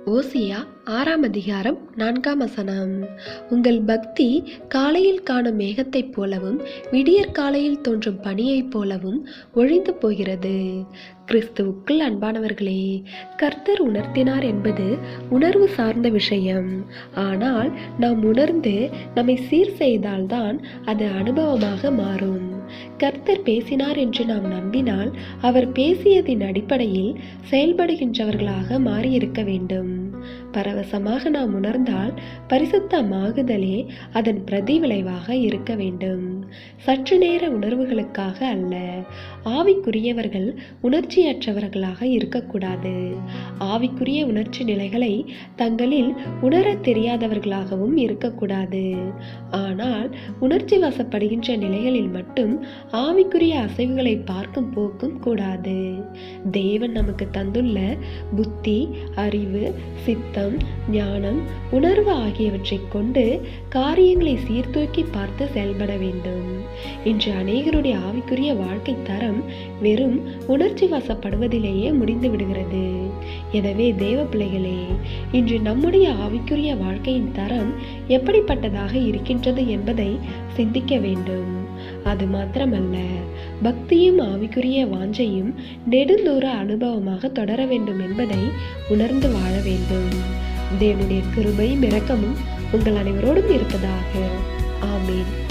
ஓசியா 6ஆம் அதிகாரம் 4ஆம் வசனம். உங்கள் பக்தி காலையில் காணும் மேகத்தைப் போலவும் விடியற் காலையில் தோன்றும் பனியைப் போலவும் ஒழிந்து போகிறது. கிறிஸ்துவுக்குள் அன்பானவர்களே, கர்த்தர் உணர்த்தினார் என்பது உணர்வு சார்ந்த விஷயம். ஆனால் நாம் உணர்ந்து நம்மை சீர் செய்தால்தான் அது அனுபவமாக மாறும். கர்த்தர் பேசினார் என்று நாம் நம்பினால் அவர் பேசியதின் அடிப்படையில் செயல்படுகின்றவர்களாக மாறியிருக்க வேண்டும். பரவசமாக நாம் உணர்ந்தால் பரிசுத்தமாகுதலே அதன் பிரதிவிளைவாக இருக்க வேண்டும். சற்று நேர உணர்வுகளுக்காக அல்ல. ஆவிக்குரியவர்கள் உணர்ச்சியற்றவர்களாக இருக்கக்கூடாது. ஆவிக்குரிய உணர்ச்சி நிலைகளை தங்களில் உணரத் தெரியாதவர்களாகவும் இருக்கக்கூடாது. ஆனால் உணர்ச்சி வசப்படுகின்ற நிலைகளில் மட்டும் ஆவிக்குரிய அசைவுகளை பார்க்கும் போக்கும் கூடாது. தேவன் நமக்கு தந்துள்ள புத்தி, அறிவு, சித்தம், ஞானம், உணர்வு ஆகியவற்றை கொண்டு காரியங்களை சீர்தூக்கி பார்த்து செயல்பட வேண்டும். இன்று அநேகருடைய ஆவிக்குரிய வாழ்க்கை தரம் வெறும் உணர்ச்சி வசப்படுவதிலேயே முடிந்து விடுகிறது. எனவே தேவ பிள்ளைகளே, இன்று நம்முடைய ஆவிக்குரிய வாழ்க்கையின் தரம் எப்படிப்பட்டதாக இருக்கின்றது என்பதை சிந்திக்க வேண்டும். அது மாத்திரமல்ல, பக்தியும் ஆவிக்குரிய வாஞ்சையும் நெடுந்தூர அனுபவமாக தொடர வேண்டும் என்பதை உணர்ந்து வாழ வேண்டும். தேவனுடைய கிருபையும் இரக்கமும் உங்கள் அனைவரோடும் இருப்பதாக. ஆமேன்.